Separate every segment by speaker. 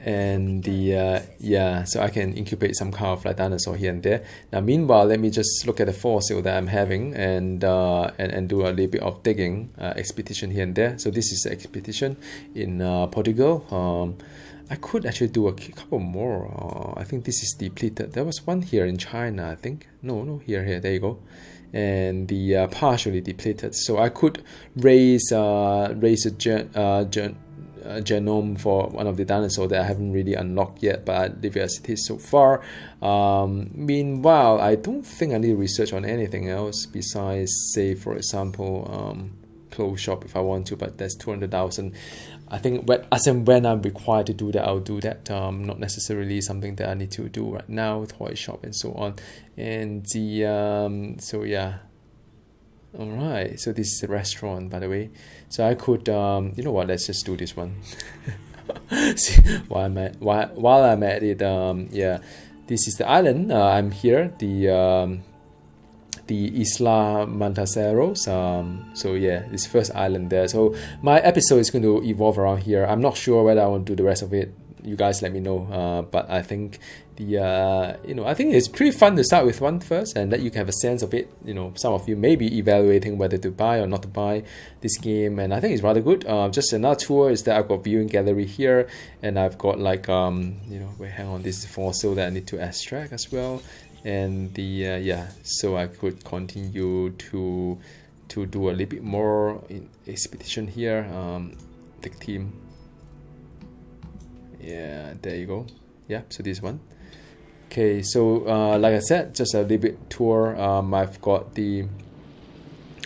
Speaker 1: And the yeah, so I can incubate some kind of like dinosaur here and there. Now meanwhile, let me just look at the fossil that I'm having and do a little bit of digging expedition here and there. So this is the expedition in Portugal. I could actually do a couple more. I think this is depleted. There was one here in China, I think. No, here, there you go. And the partially depleted. So I could raise a genome for one of the dinosaurs that I haven't really unlocked yet, but I leave it as it is so far. Meanwhile, I don't think I need research on anything else besides, say, for example, close shop if I want to, but that's 200,000. I think when I'm required to do that, I'll do that. Not necessarily something that I need to do right now, toy shop and so on. And the so yeah. Alright, so this is the restaurant, by the way. So I could, you know what, let's just do this one. See, while I'm at it, yeah, this is the island. I'm here, the Isla Matanceros. So yeah, this first island there. So my episode is going to evolve around here. I'm not sure whether I want to do the rest of it. You guys let me know. But I think I think it's pretty fun to start with one first and that you can have a sense of it. You know, some of you may be evaluating whether to buy or not to buy this game, and I think it's rather good. Just another tour is that I've got viewing gallery here, and I've got like wait, hang on, this is fossil that I need to extract as well, and the yeah, so I could continue to do a little bit more in expedition here. The team. Yeah, there you go. Yeah, so this one. Okay, so like I said, just a little bit tour. I've got the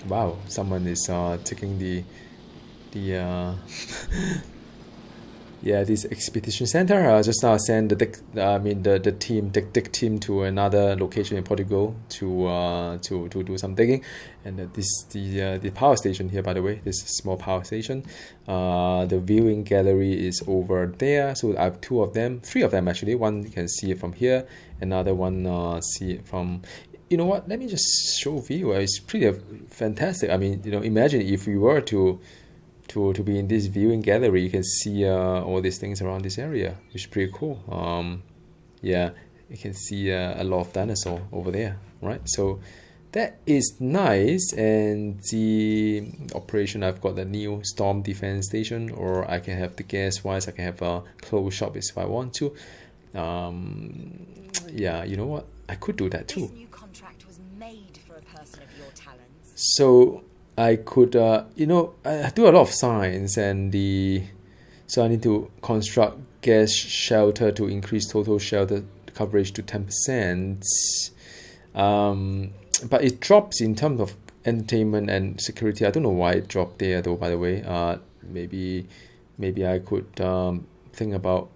Speaker 1: wow, someone is taking the yeah, this expedition center. Just now send the dig team to another location in Portugal to do some digging, and the power station here, by the way, this small power station. The viewing gallery is over there, so I have three of them actually. One you can see it from here, another one see it from. You know what? Let me just show view. It's pretty fantastic. I mean, imagine if we were to be in this viewing gallery, you can see all these things around this area, which is pretty cool. Yeah, you can see a lot of dinosaur over there, right? So that is nice. And the operation, I've got the new storm defense station, or I can have the gas wise, I can have a closed shop if I want to. Yeah, you know what? I could do that too.
Speaker 2: This new contract was made for a person of your talents.
Speaker 1: So I could, I do a lot of science, and so I need to construct gas shelter to increase total shelter coverage to 10%. But it drops in terms of entertainment and security. I don't know why it dropped there though, by the way. Maybe I could think about,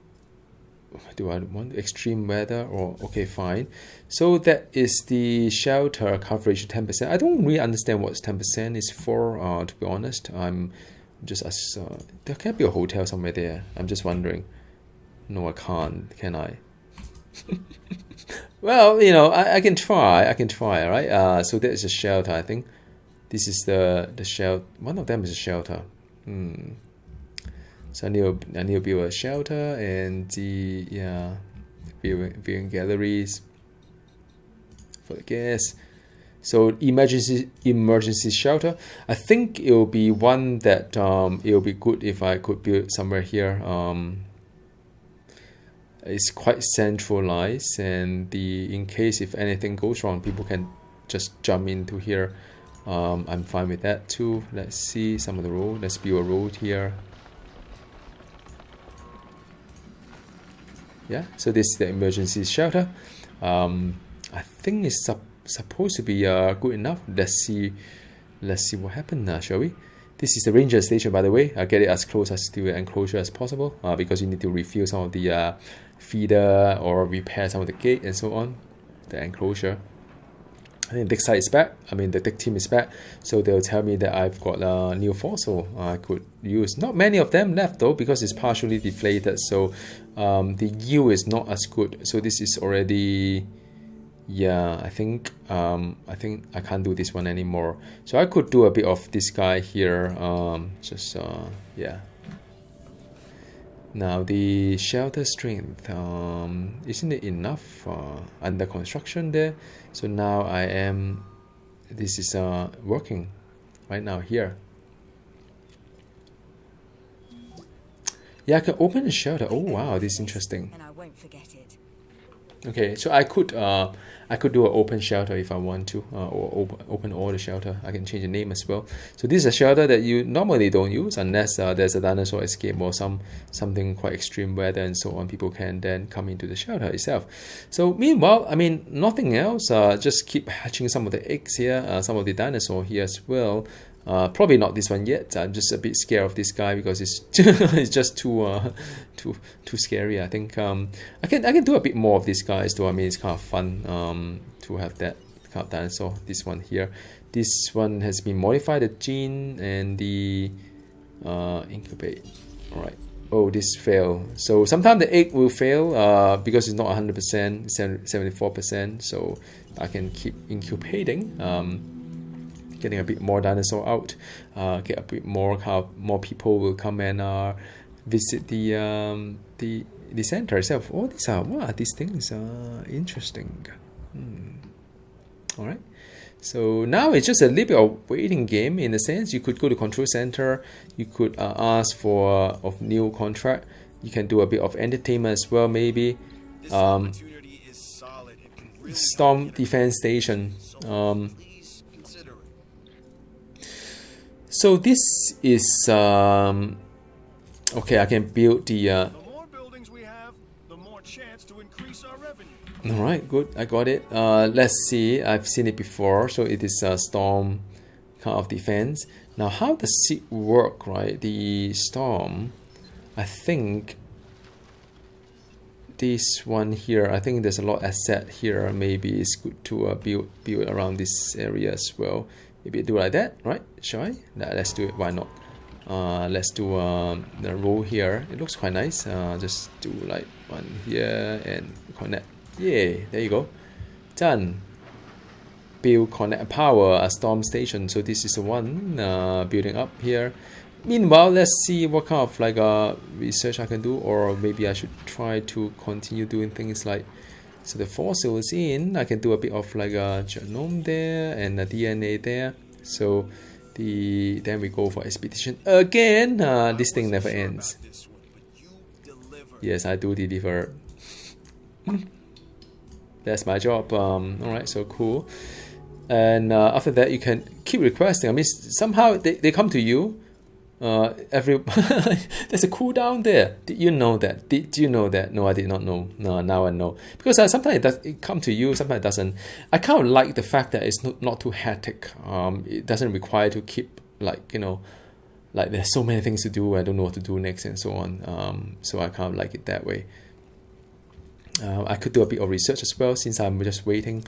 Speaker 1: do I want extreme weather or okay, fine. So that is the shelter coverage 10%. I don't really understand what 10% is for, to be honest. I'm just there can't be a hotel somewhere there. I'm just wondering. No, I can't, can I? Well, I can try, right? So that is a shelter, I think. This is the shelter. One of them is a shelter. So I need to build a shelter, and the viewing galleries for the guests. So emergency shelter. I think it will be one that it will be good if I could build somewhere here. It's quite centralized, and in case if anything goes wrong, people can just jump into here. I'm fine with that too. Let's see some of the road. Let's build a road here. Yeah, so this is the emergency shelter. I think it's supposed to be good enough. Let's see what happens now, shall we? This is the ranger station, by the way. I'll get it as close as to the enclosure as possible, because you need to refill some of the feeder or repair some of the gate and so on. The enclosure. I think the dig site is back. The dig team is back. So they'll tell me that I've got a new fossil I could use. Not many of them left though, because it's partially deflated. So the yield is not as good. So this is already, yeah, I think I can't do this one anymore. So I could do a bit of this guy here. Yeah. Now the shelter strength, isn't it enough under construction there? So now this is working right now here. Yeah, I can open the shelter. Oh wow, this is interesting.
Speaker 2: And I won't forget it.
Speaker 1: Okay, so I could do an open shelter if I want to, or open all the shelter. I can change the name as well. So this is a shelter that you normally don't use unless there's a dinosaur escape or something quite extreme weather and so on. People can then come into the shelter itself. So meanwhile, I mean, nothing else. Just keep hatching some of the eggs here, some of the dinosaur here as well. Probably not this one yet. I'm just a bit scared of this guy because it's it's just too scary. I think I can do a bit more of these guys though. I mean, it's kind of fun to have that kind of dinosaur. This one here, this one has been modified, the gene and the incubate. All right. Oh, this failed. So sometimes the egg will fail because it's not 100%, 74%. So I can keep incubating. Getting a bit more dinosaur out, get a bit more people will come and visit the center itself. Oh, what are these things? Interesting. All right. So now it's just a little bit of waiting game in a sense. You could go to control center. You could ask for of new contract. You can do a bit of entertainment as well, maybe. Storm defense station. So this is okay. I can build the.
Speaker 3: The more buildings we have, the more chance to increase our revenue.
Speaker 1: All right, good. I got it. Let's see. I've seen it before. So it is a storm kind of defense. Now, how does it work? Right, the storm. I think this one here. I think there's a lot of asset here. Maybe it's good to build around this area as well. Maybe do like that, right? Shall I? Let's do it. Why not? Let's do the row here. It looks quite nice. Just do like one here and connect. Yay! There you go. Done. Build, connect, power a storm station. So this is the one building up here. Meanwhile, let's see what kind of like research I can do, or maybe I should try to continue doing things like. So the fossil is in. I can do a bit of like a genome there and a DNA there. So then we go for expedition again. This thing never ends. Yes, I do deliver. That's my job. All right, so cool. And after that, you can keep requesting. I mean, somehow they come to you. There's a cooldown there. Did you know that? Did you know that? No, I did not know. No, now I know. Because sometimes it come to you, sometimes it doesn't. I kind of like the fact that it's not too hectic. It doesn't require to keep like like there's so many things to do. I don't know what to do next and so on. So I kind of like it that way. I could do a bit of research as well since I'm just waiting.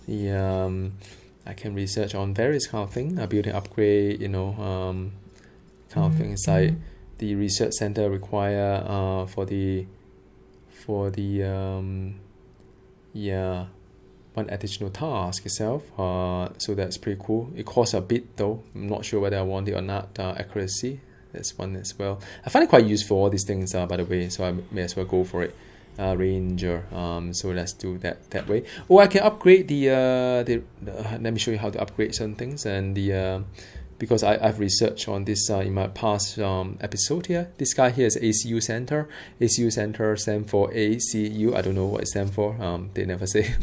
Speaker 1: I can research on various kind of things. Building upgrade, kind of things like the research center require for the one additional task itself. So that's pretty cool. It costs a bit though. I'm not sure whether I want it or not. Accuracy, that's one as well. I find it quite useful, all these things by the way, so I may as well go for it. Ranger. So let's do that way. Oh, I can upgrade the let me show you how to upgrade certain things, and because I've researched on this in my past episode here. This guy here is ACU Center. ACU Center stands for ACU. I don't know what it stands for. They never say.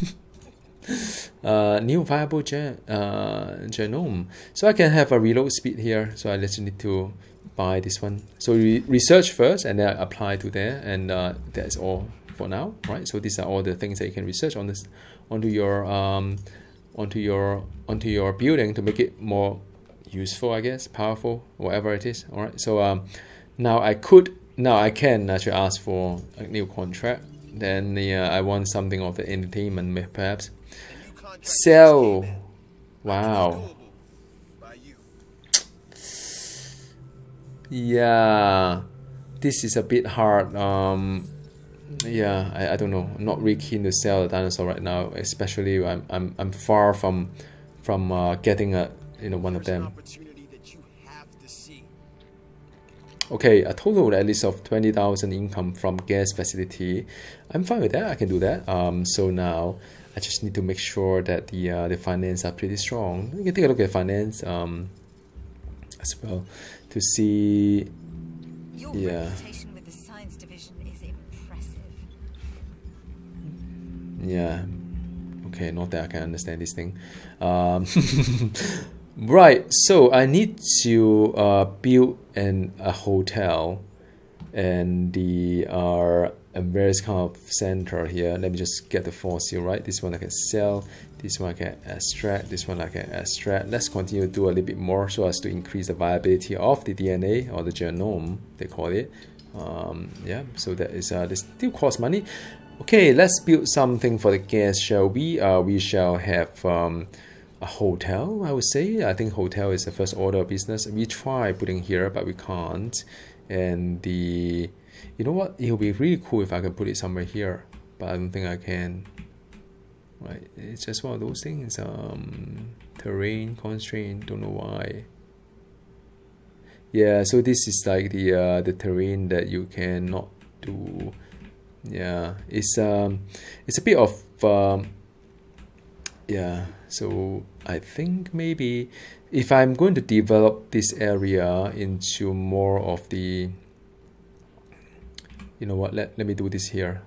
Speaker 1: New viable genome. So I can have a reload speed here. So I just need to buy this one. So research first and then I apply to there, and that's all for now, right? So these are all the things that you can research on this onto your building to make it more useful, I guess, powerful, whatever it is. All right. So now I can actually ask for a new contract. Then I want something of the entertainment, perhaps. Sell. Wow. Yeah, this is a bit hard. I don't know. I'm not really keen to sell a dinosaur right now, especially I'm far from getting one of them. Okay, a total at least of 20,000 income from gas facility. I'm fine with that. I can do that. So now I just need to make sure that the finance are pretty strong. You can take a look at finance as well to see.
Speaker 2: Your
Speaker 1: Yeah.
Speaker 2: reputation with the science division is impressive.
Speaker 1: Yeah. Okay, not that I can understand this thing. Right, so I need to build a hotel and the various kind of center here. Let me just get the fossil, right? This one I can sell, this one I can extract, this one I can extract. Let's continue to do a little bit more so as to increase the viability of the DNA or the genome, they call it. Yeah, so that is they still cost money. Okay, let's build something for the guests, shall we? We shall have a hotel, I would say. I think hotel is the first order of business. We try putting here, but we can't. And you know what? It would be really cool if I could put it somewhere here, but I don't think I can. Right? It's just one of those things. Terrain constraint. Don't know why. Yeah. So this is like the terrain that you cannot do. Yeah. It's a bit of yeah. So I think maybe if I'm going to develop this area into more of the, you know what, let me do this here.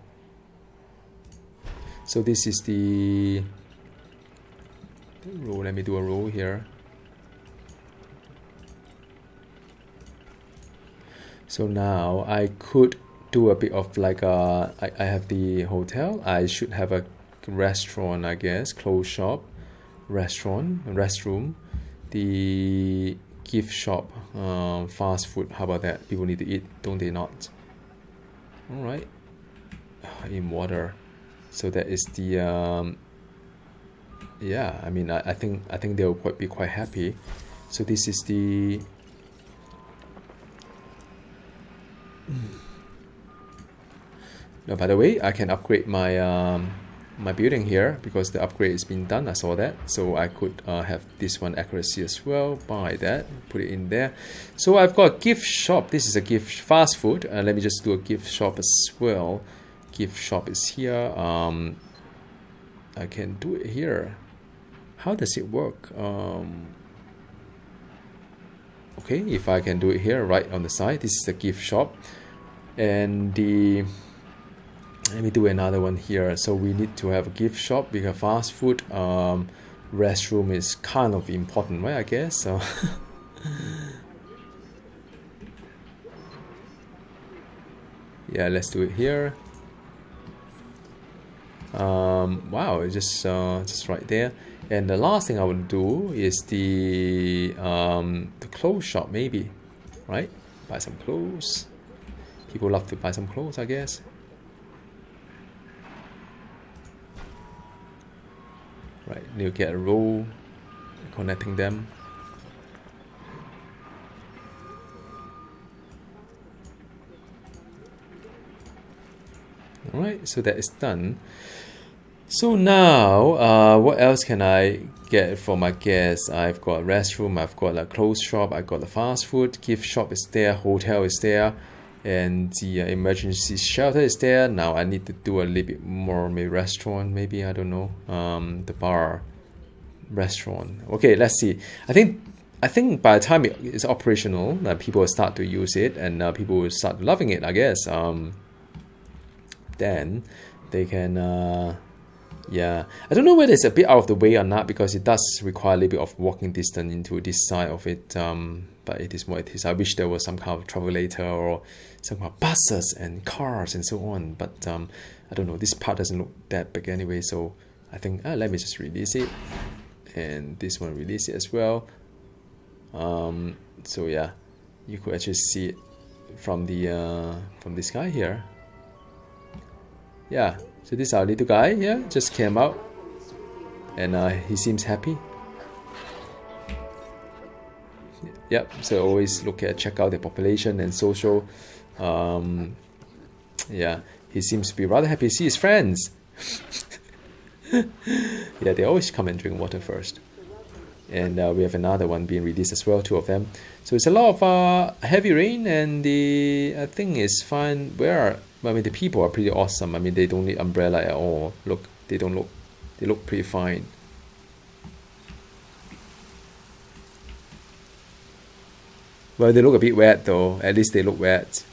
Speaker 1: So this is the row. Let me do a row here. So now I could do a bit of like I have the hotel. I should have a restaurant, I guess, clothes shop, restroom, the gift shop, fast food. How about that? People need to eat, don't they not? All right, in water. So that is the yeah. I mean, I think they'll be quite happy. So this is the now, by the way, I can upgrade my my building here because the upgrade has been done. I saw that, so I could have this one accuracy as well. Buy that, put it in there. So I've got a gift shop. This is a gift fast food. Let me just do a gift shop as well. Gift shop is here. I can do it here. How does it work? Okay, if I can do it here, right on the side. This is the gift shop, and let me do another one here. So we need to have a gift shop because fast food. Restroom is kind of important, right? I guess so. Yeah, let's do it here. Wow, it's just right there. And the last thing I would do is the clothes shop, maybe, right? Buy some clothes. People love to buy some clothes, I guess. Right, you get a row connecting them. All right, so that is done. So now, what else can I get for my guests? I've got a restroom, I've got a clothes shop, I've got a fast food, gift shop is there, hotel is there, and the emergency shelter is there. Now I need to do a little bit more, maybe restaurant, maybe, I don't know, the bar, restaurant. Okay, let's see. I think by the time it's operational, people will start to use it, and people will start loving it, I guess. Then they can yeah, I don't know whether it's a bit out of the way or not, because it does require a little bit of walking distance into this side of it, but it is what it is. I wish there was some kind of travelator or some kind of buses and cars and so on, but I don't know, this part doesn't look that big anyway, so I think let me just release it, and this one release it as well. So yeah, you could actually see it from this guy here. Yeah, so this is our little guy here, just came out, and he seems happy. Yep, so always check out the population and social. Yeah, he seems to be rather happy to see his friends. Yeah, they always come and drink water first. and we have another one being released as well, 2 of them. So it's a lot of heavy rain, and I think it's fine. The people are pretty awesome. I mean, they don't need umbrella at all. Look, they look pretty fine. Well, they look a bit wet though. At least they look wet.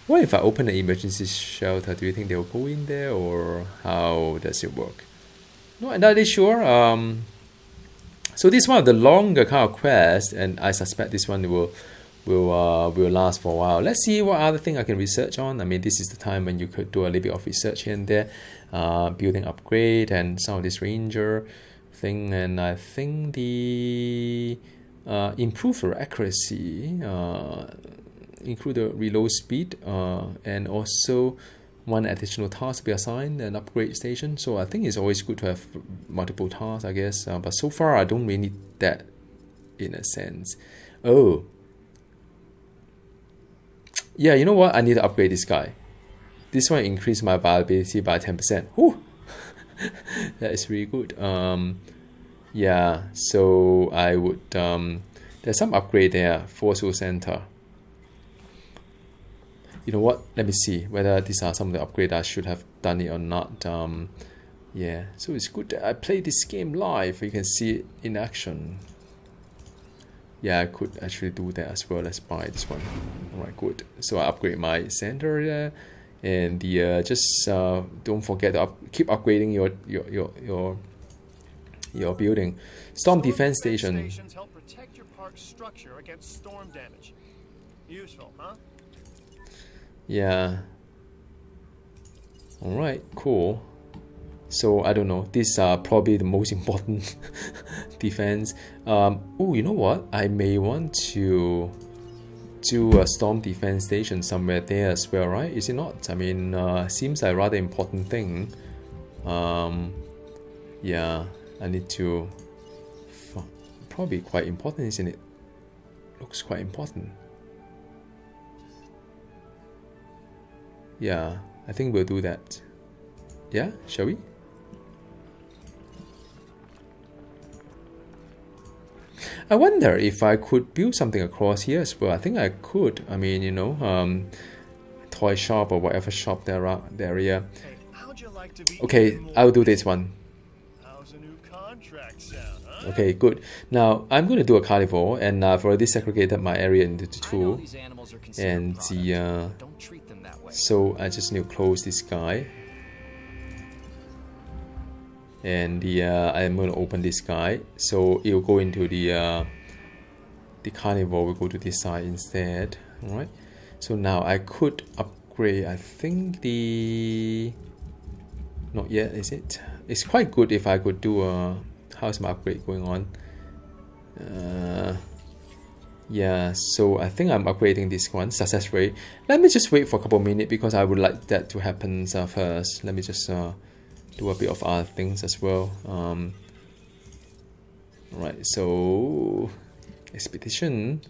Speaker 1: What if I open an emergency shelter? Do you think they'll go in there, or how does it work? Not entirely sure. So this is one of the longer kind of quests, and I suspect this one will last for a while. Let's see what other thing I can research on. I mean, this is the time when you could do a little bit of research here and there, building upgrade and some of this ranger thing, and I think the improve your accuracy, include the reload speed, and also one additional task to be assigned, an upgrade station. So I think it's always good to have multiple tasks, I guess, but so far I don't really need that in a sense. Oh yeah, you know what, I need to upgrade this guy. This one increased my viability by 10%. Whew. That is really good. Yeah, so I would there's some upgrade there. Fossil center. You know what, let me see whether these are some of the upgrades I should have done it or not. Yeah, so it's good that I play this game live. You can see it in action. Yeah, I could actually do that as well. Let's buy this one. Alright, good. So I upgrade my center there, and the just don't forget to keep upgrading your building. Storm defense station.
Speaker 3: Stations help protect your park's structure against storm damage. Useful, huh?
Speaker 1: Yeah. Alright, cool. So I don't know, these are probably the most important defense. Oh, you know what, I may want to do a storm defense station somewhere there as well, right? Is it not? I mean, seems like a rather important thing. Yeah, I need to, probably quite important, isn't it? Looks quite important. Yeah, I think we'll do that. Yeah, shall we? I wonder if I could build something across here as well. I think I could. I mean, you know, toy shop or whatever shop there area.
Speaker 3: Hey, how'd you like to be
Speaker 1: Okay, I'll do this one.
Speaker 3: How's a new contract sound, huh?
Speaker 1: Okay, good. Now I'm going to do a carnivore, and I've already segregated my area into two. And the so I just need to close this guy, and I'm going to open this guy, so it will go into the carnivore will go to this side instead. All right. So now I could upgrade. I think not yet, is it? It's quite good if I could do a how's my upgrade going on. Yeah, so I think I'm upgrading this one, success rate. Let me just wait for a couple of minutes because I would like that to happen first. Let me just do a bit of other things as well. Right, so expedition,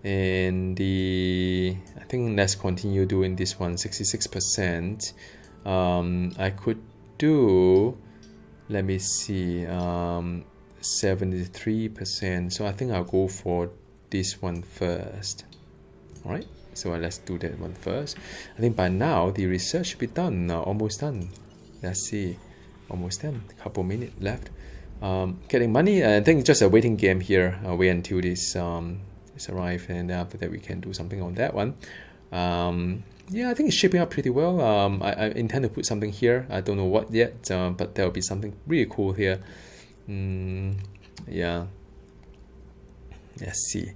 Speaker 1: and I think let's continue doing this one. 66%. I could do, let me see, 73%. So I think I'll go for this one first. All right, so let's do that one first. I think by now the research should be done. Almost done. Let's see, almost done. A couple minutes left. Getting money. I think just a waiting game here. Wait until this arrive, and after that we can do something on that one. Yeah, I think it's shaping up pretty well. I intend to put something here. I don't know what yet, but there will be something really cool here. Yeah. Let's see.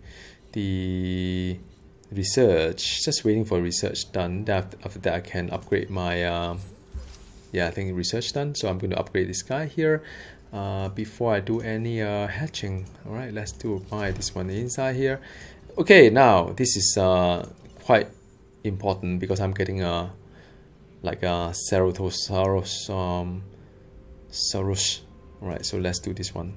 Speaker 1: The research, just waiting for research done. After that I can upgrade my yeah, I think research done. So I'm going to upgrade this guy here before I do any hatching. All right, let's buy this one inside here. Okay, now this is quite important because I'm getting like a Ceratosaurus Saurus. All right, so let's do this one.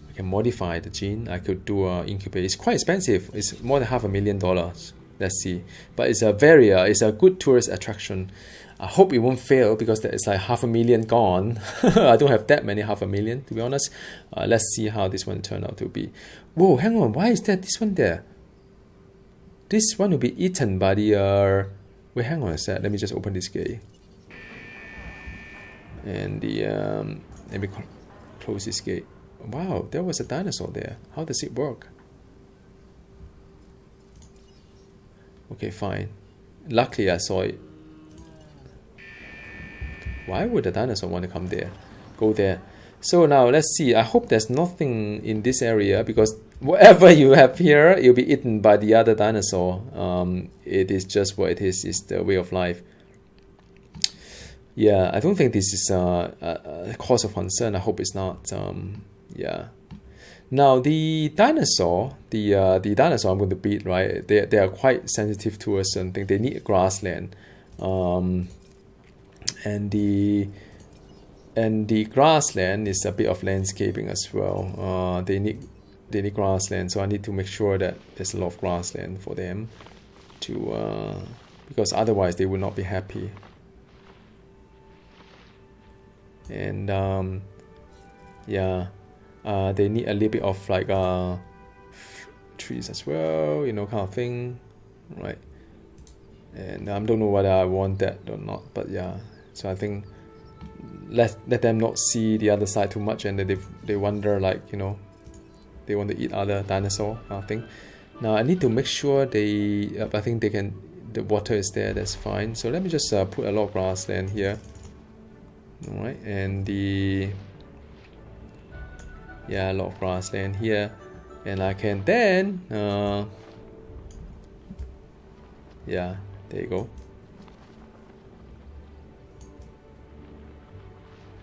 Speaker 1: I can modify the gene. I could do incubate. It's quite expensive. It's more than $500,000. Let's see, but it's a good tourist attraction. I hope it won't fail because there is like 500,000 gone. I don't have that many 500,000 to be honest. Let's see how this one turned out to be. Whoa, hang on, why is that this one there? This one will be eaten by the wait, hang on a sec, let me just open this gate. And the let me close this gate. Wow, there was a dinosaur there. How does it work? Okay, fine. Luckily I saw it. Why would the dinosaur want to come there? Go there. So now let's see. I hope there's nothing in this area because whatever you have here, it'll be eaten by the other dinosaur. It is just what it is. It's the way of life. Yeah, I don't think this is a cause of concern. I hope it's not. Yeah. Now the dinosaur, the dinosaur I'm going to beat, right? They are quite sensitive to a certain thing. They need grassland, and the grassland is a bit of landscaping as well. They need grassland, so I need to make sure that there's a lot of grassland for them to because otherwise they will not be happy. And yeah. They need a little bit of like trees as well, you know, kind of thing, right? And I don't know whether I want that or not, but yeah. So I think let them not see the other side too much, and then they wonder, like, you know, they want to eat other dinosaur kind of thing. Now I need to make sure they. I think they can. The water is there. That's fine. So let me just put a lot of grassland here. All right, and the. Yeah, a lot of grassland here, and I can then yeah, there you go.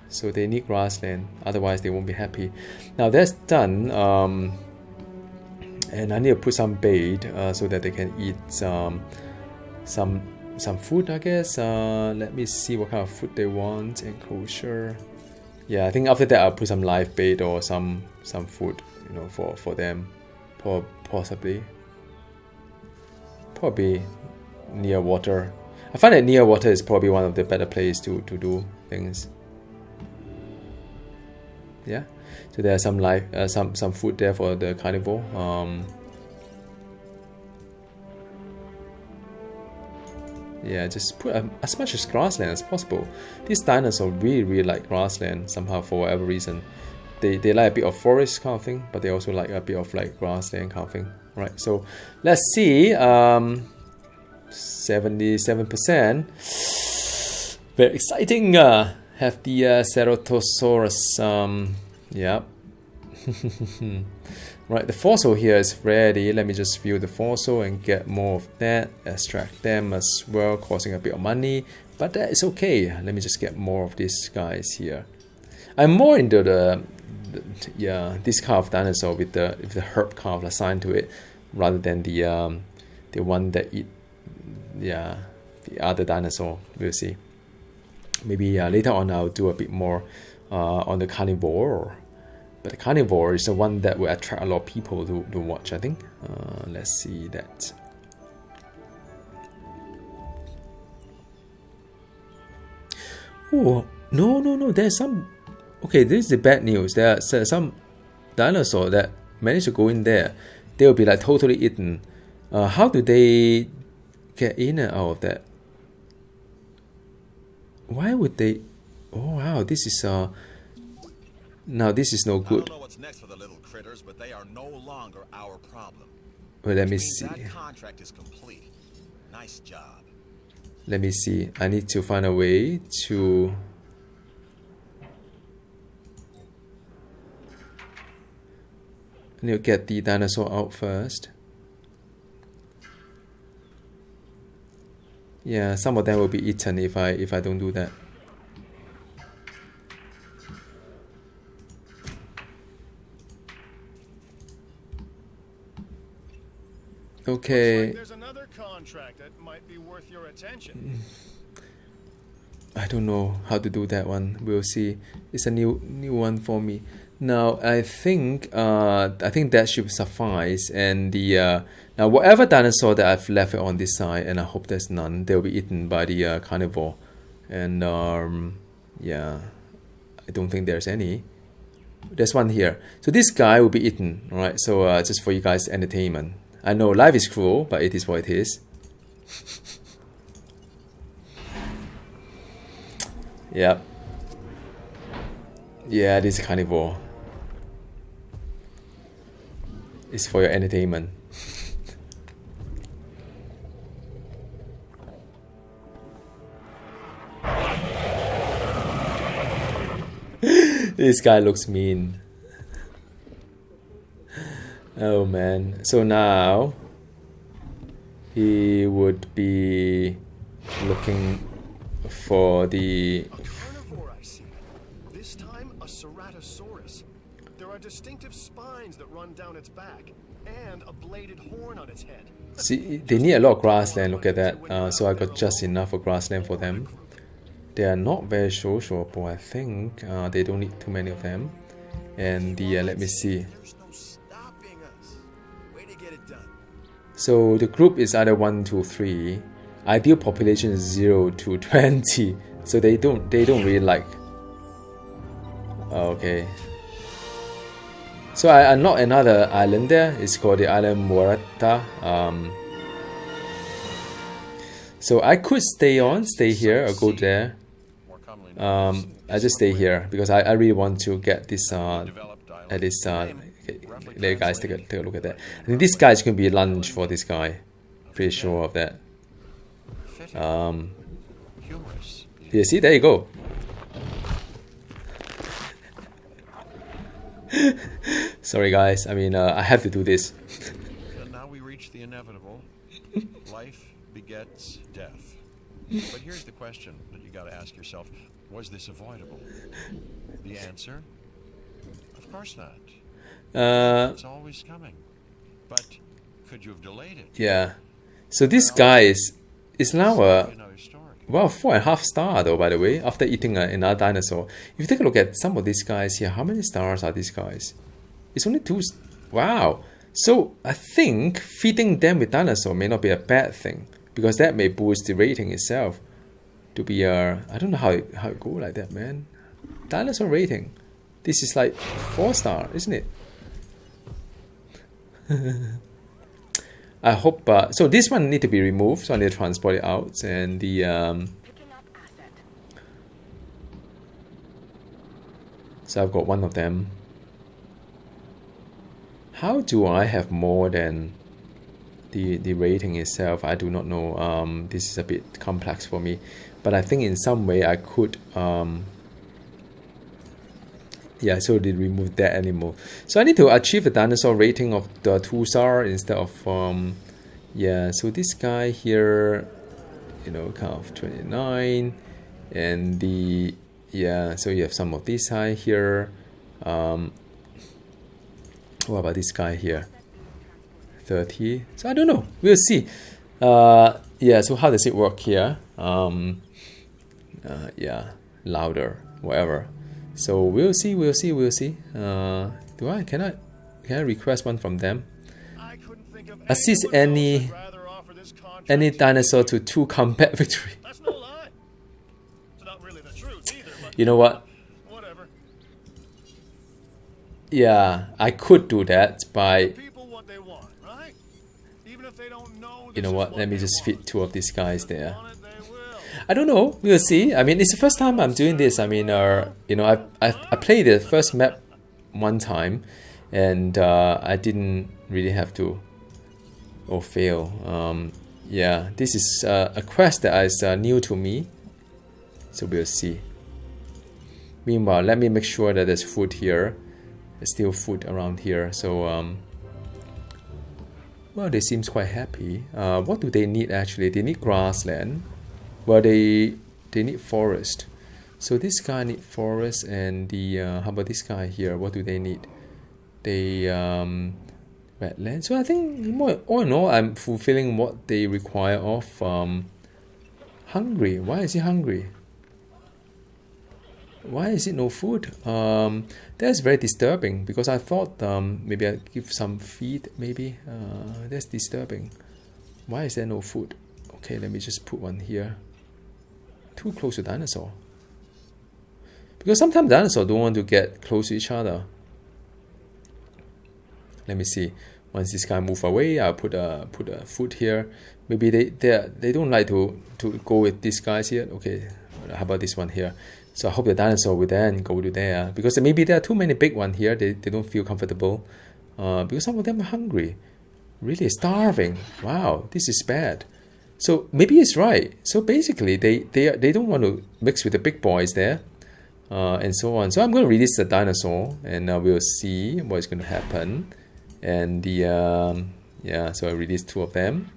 Speaker 1: So they need grassland, otherwise they won't be happy. Now that's done, and I need to put some bait so that they can eat some food, I guess. Let me see what kind of food they want. Enclosure. Yeah, I think after that I'll put some live bait or some food, you know, for them, possibly near water. I find that near water is probably one of the better places to do things. Yeah, so there's some live some food there for the carnivore. Yeah, just put as much as grassland as possible. These dinosaurs really like grassland somehow, for whatever reason. They like a bit of forest kind of thing, but they also like a bit of like grassland kind of thing. Right, so let's see. 77%. Very exciting. Have the Ceratosaurus. Yeah. Right, the fossil here is ready. Let me just view the fossil and get more of that. Extract them as well, costing a bit of money, but that is okay. Let me just get more of these guys here. I'm more into this kind of dinosaur with the herb kind of assigned to it, rather than the one that eat the other dinosaur. We'll see. Maybe later on I'll do a bit more on the carnivore. But the carnivore is the one that will attract a lot of people to watch, I think. Let's see that. Oh, no. There's some... Okay, this is the bad news. There are some dinosaur that managed to go in there. They will be like totally eaten. How do they get in and out of that? Why would they... Oh, wow, this is... Now this is no good.
Speaker 4: I don't know what's next for the little critters, but they are no longer our problem.
Speaker 1: Well, let me see.
Speaker 4: That contract is complete. Nice job.
Speaker 1: Let me see. I need to find a way to... I need to get the dinosaur out first. Yeah, some of them will be eaten if I don't do that. Okay.
Speaker 3: Looks like there's another contract that might be worth your attention.
Speaker 1: I don't know how to do that one. We'll see. It's a new one for me. Now I think that should suffice. And the now whatever dinosaur that I've left on this side, and I hope there's none, they'll be eaten by the carnivore. And yeah, I don't think there's any. There's one here. So this guy will be eaten, right? So just for you guys' entertainment. I know life is cruel, but it is what it is. Yep. Yeah, this is carnivore. It's for your entertainment. This guy looks mean. Oh man. So now he would be looking for the...
Speaker 3: A carnivore, I see. This time, a Ceratosaurus. There are distinctive spines that run down its back, and a bladed horn on its head.
Speaker 1: See, they need a lot of grassland, look at that. So I got just enough of grassland for them. They are not very sociable, I think. They don't need too many of them. And the, let me see.
Speaker 4: There's no stopping us. Way to get it done.
Speaker 1: So the group is either 1, 2, 3. Ideal population is 0 to 20. So they don't really like. Okay. So I unlocked another island there. It's called the island Morata. So I could stay here or go there.
Speaker 4: More commonly known
Speaker 1: I just stay here because I really want to get this
Speaker 4: developed island.
Speaker 1: at this there you guys take a look at that. I think this guy is gonna be lunch for this guy. Pretty sure of that.
Speaker 4: Humorous.
Speaker 1: Yeah, see, there you go. Sorry guys, I mean I have to do this.
Speaker 4: And now we reach the inevitable. Life begets death. But here's the question that you got to ask yourself: was this avoidable? The answer: of course not. It's always coming. But could you have delayed it?
Speaker 1: Yeah. So this guy is now a
Speaker 4: Another story.
Speaker 1: well 4.5 star though, by the way, after eating another dinosaur. If you take a look at some of these guys here, how many stars are these guys? It's only 2. Wow. So I think feeding them with dinosaur may not be a bad thing, because that may boost the rating itself to be I don't know how it go like that, man. Dinosaur rating. This is like 4 star, isn't it? I hope so this one need to be removed, so I need to transport it out. And the
Speaker 2: Picking up asset.
Speaker 1: so I've got one of them. How do I have more than the rating itself? I do not know. This is a bit complex for me, but I think in some way I could yeah, so they removed that animal. So I need to achieve a dinosaur rating of the 2 star instead of yeah, so this guy here, you know, kind of 29, and the yeah, so you have some of this guy here. What about this guy here? 30. So I don't know. We'll see. Yeah, so how does it work here? Yeah, louder, whatever. So we'll see. Can I request one from them?
Speaker 3: I couldn't think of
Speaker 1: Assist
Speaker 3: anyone else who'd rather offer this contract.
Speaker 1: any dinosaur to 2 combat victory.
Speaker 3: That's no lie. It's not really the truth either, but
Speaker 1: You know what?
Speaker 3: whatever.
Speaker 1: Yeah, I could do that by,
Speaker 3: People what they want, right? Even if they don't know.
Speaker 1: you know what? Let me just
Speaker 3: fit
Speaker 1: fit 2 of these guys there.
Speaker 3: on it, they will.
Speaker 1: I don't know. We'll see. I mean, it's the first time I'm doing this. I mean, you know, I played the first map one time, and I didn't really have to or fail. Yeah, this is a quest that is new to me, so we'll see. Meanwhile, let me make sure that there's food here. There's still food around here. So, well, they seems quite happy. What do they need actually? They need grassland. Well, they need forest. So this guy need forest, and the how about this guy here? What do they need? They wetland. So I think more all in all, I'm fulfilling what they require of. Hungry. Why is he hungry? Why is it no food? That's very disturbing, because I thought maybe I give some feed. Maybe that's disturbing. Why is there no food? Okay, let me just put one here. too close to dinosaur. Because sometimes dinosaurs don't want to get close to each other. Let me see. Once this guy move away, I'll put a foot here. Maybe they don't like to go with these guys here. Okay, how about this one here? So I hope the dinosaur will then go to there, because maybe there are too many big ones here. They don't feel comfortable, because some of them are hungry, really starving. Wow, this is bad. So maybe it's right. So basically, they don't want to mix with the big boys there, and so on. So I'm going to release the dinosaur, and we'll see what's going to happen. And the yeah, so I released 2 of them,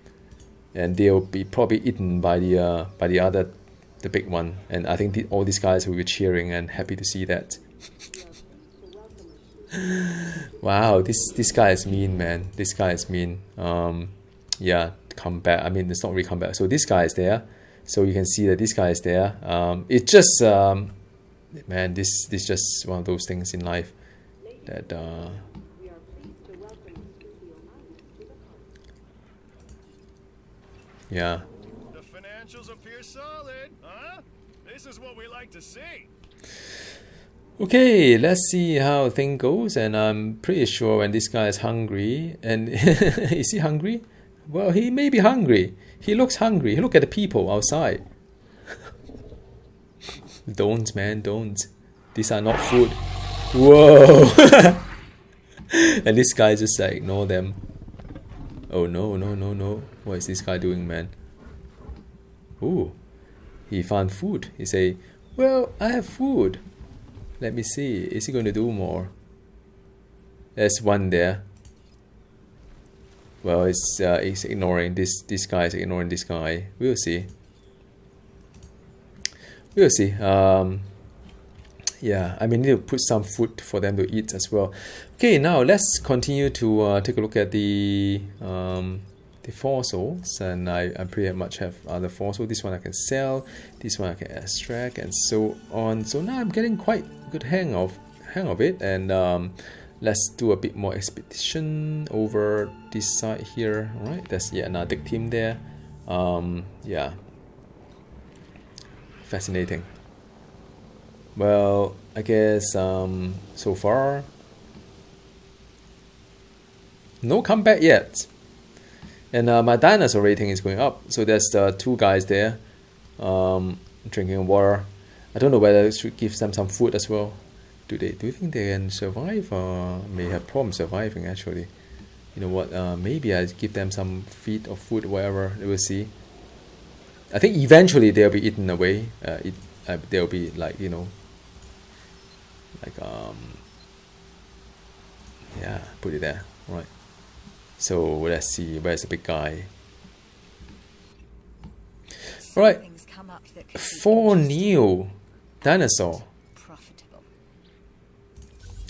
Speaker 1: and they'll be probably eaten by the big one. And I think all these guys will be cheering and happy to see that. Wow, this guy is mean, man. This guy is mean. Yeah, come back. I mean, it's not really come back. So this guy is there. So you can see that this guy is there. It's just man, this just one of those things in life that yeah.
Speaker 3: The financials appear solid, huh? This is what we like to see.
Speaker 1: Okay, let's see how thing goes. And I'm pretty sure when this guy is hungry, and is he hungry? Well, he may be hungry. He looks hungry. Look at the people outside. Don't, man, don't. These are not food. Whoa! And this guy just like ignore them. Oh no, no, no, no. What is this guy doing, man? Ooh, he found food. He say, well, I have food. Let me see. Is he going to do more? There's one there. Well, it's ignoring this guy is ignoring this guy. We'll see. We'll see. Yeah, I mean, need to put some food for them to eat as well. Okay, now let's continue to take a look at the fossils, and I pretty much have other fossils. This one I can sell, this one I can extract, and so on. So now I'm getting quite good hang of it, and let's do a bit more expedition over this side here. All right, that's another team there. Yeah, fascinating. Well, I guess so far no comeback yet, and my dinosaur rating is going up. So there's 2 guys there drinking water. I don't know whether I should give them some food as well. Do you think they can survive, or may have problems surviving? Actually, you know what? Maybe I give them some feed or food, whatever. We'll see. I think eventually they'll be eaten away. They'll be like, you know, like yeah, put it there. All right. So let's see, where's the big guy? All right, 4 new dinosaur.
Speaker 2: Profitable.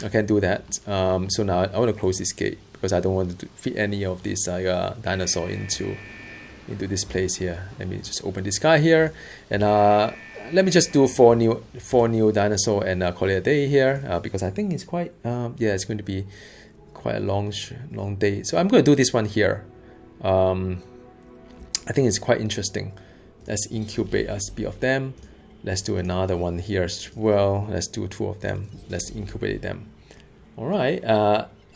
Speaker 1: I can do that. So now I want to close this gate because I don't want to fit any of this dinosaur into this place here. Let me just open this guy here, and let me just do 4 new dinosaur and call it a day here, because I think it's quite yeah, it's going to be quite a long day. So I'm going to do this one here. I think it's quite interesting. Let's incubate a bit of them. Let's do another one here as well. Let's do 2 of them. Let's incubate them. All right.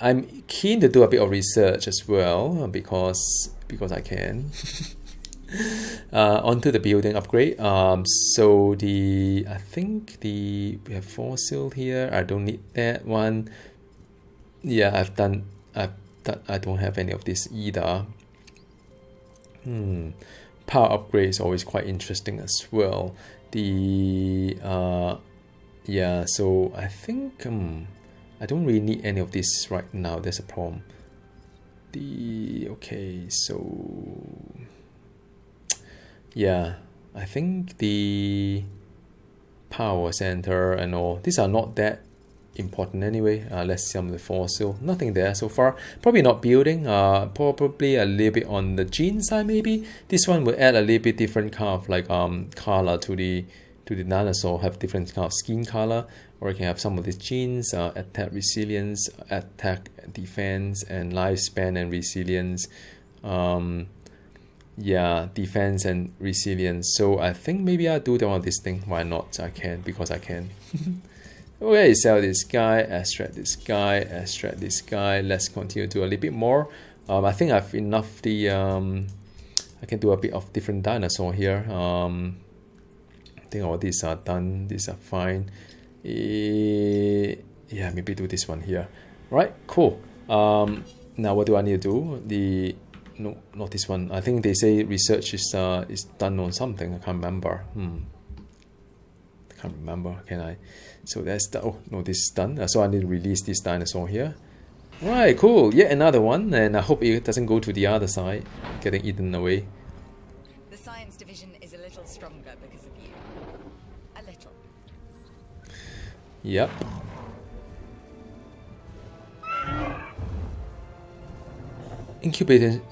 Speaker 1: I'm keen to do a bit of research as well, because I can. Onto the building upgrade. So I think we have fossil here. I don't need that one. Yeah, I don't have any of this either. Power upgrade is always quite interesting as well. Yeah, so I think I don't really need any of this right now. There's a problem. Okay, so yeah, I think the power center and all these are not that important anyway. Let's see some of the fossil. Nothing there so far. Probably not building. Probably a little bit on the gene side maybe. This one will add a little bit different kind of like color to the dinosaur. Have different kind of skin color, or you can have some of these genes, attack resilience, attack defense, and lifespan and resilience. yeah, defense and resilience. So I think maybe I'll do one of this thing. Why not? I can, because I can. Okay, sell this guy, extract this guy, extract this guy. Let's continue to do a little bit more. I think I've enough the I can do a bit of different dinosaur here. I think all these are done. These are fine. Yeah, maybe do this one here. Right, cool. Now what do I need to do? No, not this one. I think they say research is done on something. I can't remember. I can't remember. Can I? So that's the, oh no, this is done. So I need to release this dinosaur here. Right, cool. Yet another one, and I hope it doesn't go to the other side, getting eaten away.
Speaker 2: The science division is a little stronger because of you. A little.
Speaker 1: Yep.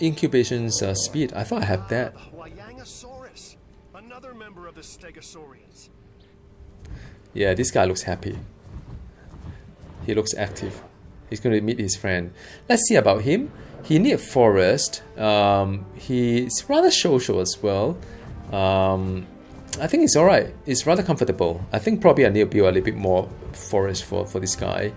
Speaker 1: Incubation speed. I thought I had that.
Speaker 3: Wyangosaurus, another member of the Stegosaurians.
Speaker 1: Yeah, this guy looks happy. He looks active. He's going to meet his friend. Let's see about him. He needs forest. He's rather social as well. I think it's alright. It's rather comfortable. I think probably I need to build a little bit more forest for this guy.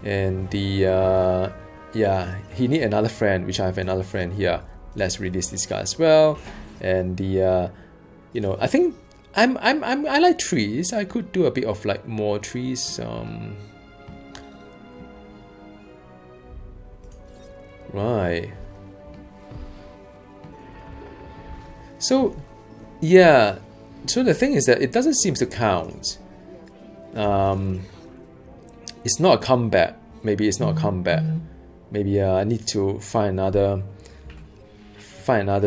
Speaker 1: And the yeah, he needs another friend, which I have another friend here. Let's release this guy as well. And the you know, I think I like trees. I could do a bit of like more trees. Right. So yeah. So the thing is that it doesn't seem to count. It's not a combat. Maybe it's not a combat. Maybe I need to find another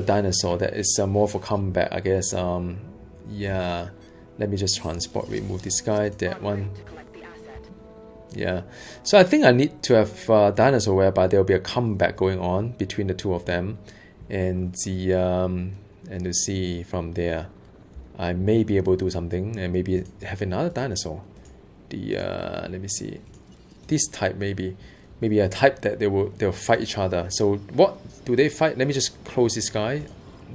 Speaker 1: dinosaur that is more for combat, I guess. Yeah, let me just remove this guy, that one. Yeah, so I think I need to have a dinosaur whereby there will be a combat going on between the two of them, and to see from there, I may be able to do something and maybe have another dinosaur. Let me see, this type maybe a type that they'll fight each other. So what do they fight? Let me just close this guy.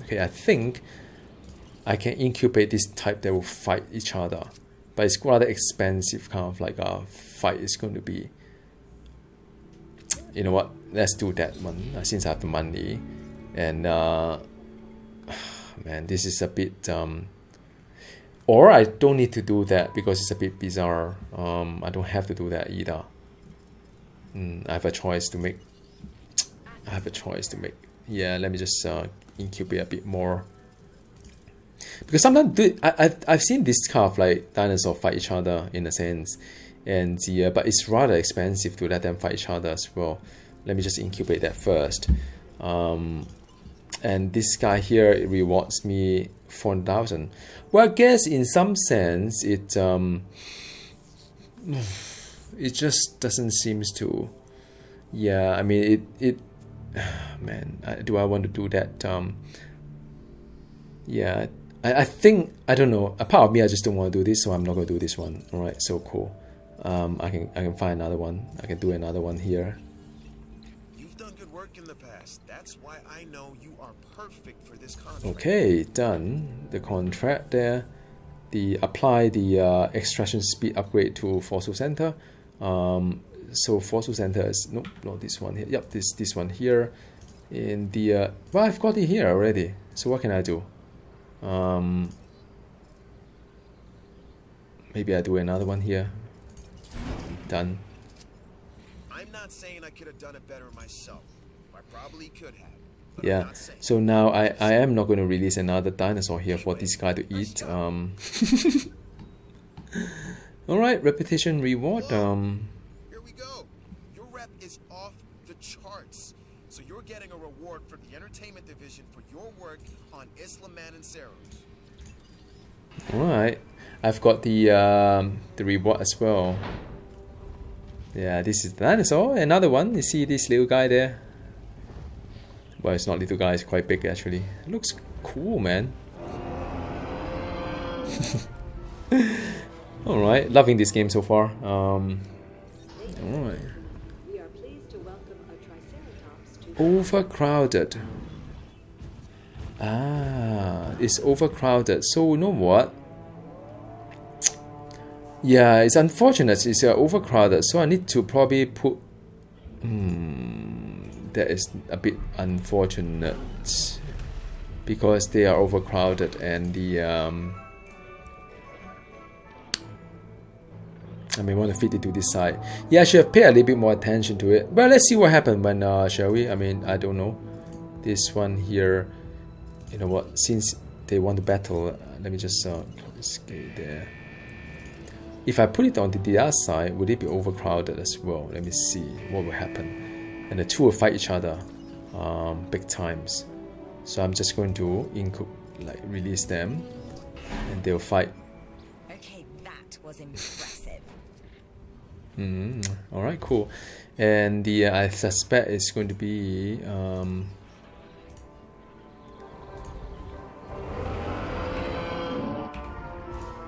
Speaker 1: Okay, I think I can incubate this type that will fight each other, but it's rather expensive kind of like a fight is going to be. You know what? Let's do that one since I have the money. And man, this is a bit or I don't need to do that because it's a bit bizarre. I don't have to do that either. I have a choice to make. Yeah, let me just incubate a bit more. Because sometimes I've seen this kind of like dinosaur fight each other in a sense, and but it's rather expensive to let them fight each other as well. Let me just incubate that first. And this guy here, it rewards me 4,000. Well, I guess in some sense it just doesn't seem to. Yeah, I mean it man, do I want to do that? Yeah, I think, I don't know, a part of me I just don't want to do this, so I'm not going to do this one. All right, so cool. I can find another one. I can do another one here.
Speaker 5: You've done good work in the past. That's why I know you are perfect for this contract.
Speaker 1: Okay, done the contract there. Apply the extraction speed upgrade to fossil center. So fossil center is nope, not this one here. Yep, this one here. In the well, I've got it here already. So what can I do? Maybe I do another one here. Done.
Speaker 5: I'm not saying I could have done it better myself. I probably could have.
Speaker 1: Yeah. So now I am not going to release another dinosaur here for this guy to eat. All right, reputation reward.
Speaker 5: Here we go. Your rep is off the charts. So you're getting a reward from the entertainment division for your work on Isla Matanceros.
Speaker 1: All right. I've got the reward as well. Yeah, this is the dinosaur. Another one. You see this little guy there? Well, it's not little guy. It's quite big actually. It looks cool, man. All right, loving this game so far. All right.
Speaker 6: We are pleased to welcome a Triceratops to
Speaker 1: Overcrowded. It's overcrowded. So you know what? Yeah, it's unfortunate. It's overcrowded. So I need to probably put. That is a bit unfortunate because they are overcrowded and the. I may want to fit it to this side. Yeah, I should have paid a little bit more attention to it. But let's see what happened when, shall we? I mean, I don't know. This one here, you know what? Since they want to battle, let me just escape there. If I put it on the other side, would it be overcrowded as well? Let me see what will happen. And the two will fight each other big times. So I'm just going to release them and they'll fight.
Speaker 2: Okay, that was impressive.
Speaker 1: Alright, cool. And the I suspect it's going to be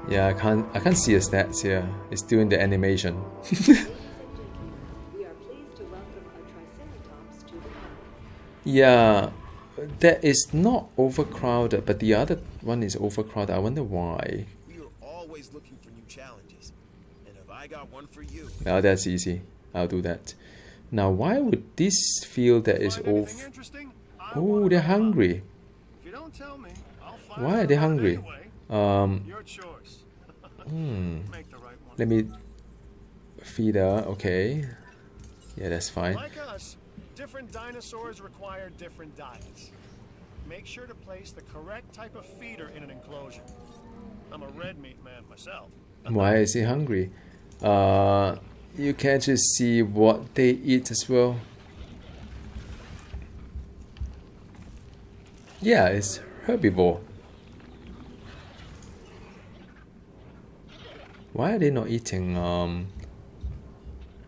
Speaker 1: yeah, I can't see the stats here. It's doing the animation.
Speaker 6: We are pleased to welcome a Triceratops to the park.
Speaker 1: Yeah, that is not overcrowded, but the other one is overcrowded. I wonder why.
Speaker 5: We are always looking for new challenges. And if I got one for you.
Speaker 1: Now that's easy. I'll do that. Now, why would this field that is
Speaker 3: Find
Speaker 1: over?
Speaker 3: anything interesting? I
Speaker 1: Oh,
Speaker 3: wanna
Speaker 1: they're
Speaker 3: know.
Speaker 1: hungry.
Speaker 3: If you don't tell me, I'll find
Speaker 1: Why are
Speaker 3: out
Speaker 1: they
Speaker 3: about it
Speaker 1: hungry?
Speaker 3: anyway. Your choice. Make the right one.
Speaker 1: Let me feed her. Okay. Yeah, that's fine.
Speaker 3: Like us, different dinosaurs require different diets. Make sure to place the correct type of feeder in an enclosure. I'm a red meat man myself.
Speaker 1: Why is he hungry? You can just see what they eat as well. Yeah, it's herbivore. Why are they not eating?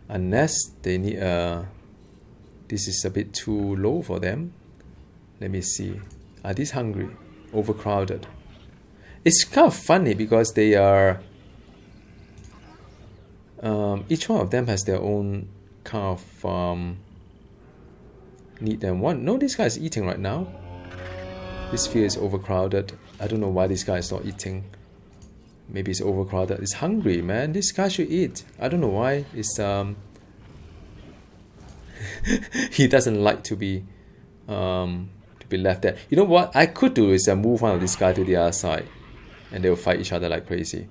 Speaker 1: Unless they need this is a bit too low for them. Let me see. Are these hungry? Overcrowded. It's kind of funny because they are. Each one of them has their own kind of need and want. No, this guy is eating right now. This field is overcrowded. I don't know why this guy is not eating. Maybe it's overcrowded. It's hungry, man. This guy should eat. I don't know why. It's he doesn't like to be left there. You know what I could do is move one of this guy to the other side, and they'll fight each other like crazy.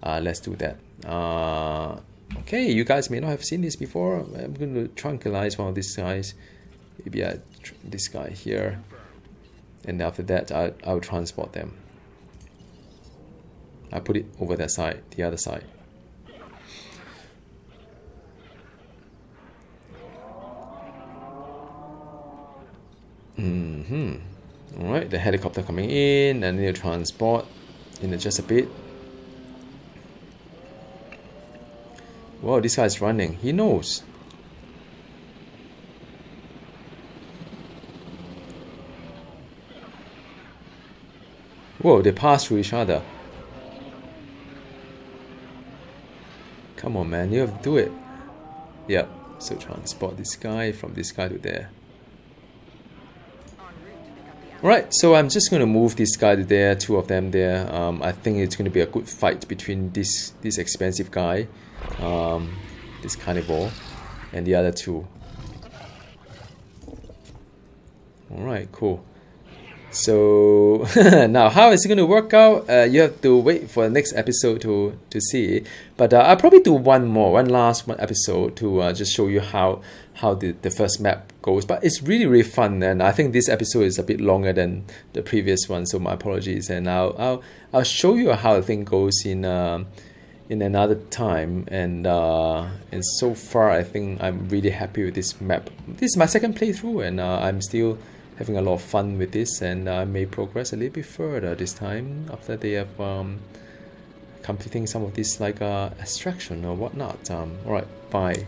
Speaker 1: Let's do that. Okay, you guys may not have seen this before. I'm going to tranquilize one of these guys. Maybe this guy here, and after that I'll transport them. I put it over that side, the other side. Alright, the helicopter coming in, and need to transport in just a bit. Whoa, this guy's running. He knows. Whoa, they pass through each other. Come on, man, you have to do it. Yep, so transport this guy from this guy to there. Alright, so I'm just going to move this guy to there, two of them there. I think it's going to be a good fight between this expensive guy, this carnivore, and the other two. Alright, cool. So now how is it going to work out? You have to wait for the next episode to see. But I'll probably do one last episode to just show you how the first map goes. But it's really fun, and I think this episode is a bit longer than the previous one, so my apologies. And I'll show you how the thing goes in another time. And so far I think I'm really happy with this map. This is my second playthrough, and I'm still having a lot of fun with this, and I may progress a little bit further this time after they have completing some of this like extraction or whatnot. Alright, bye.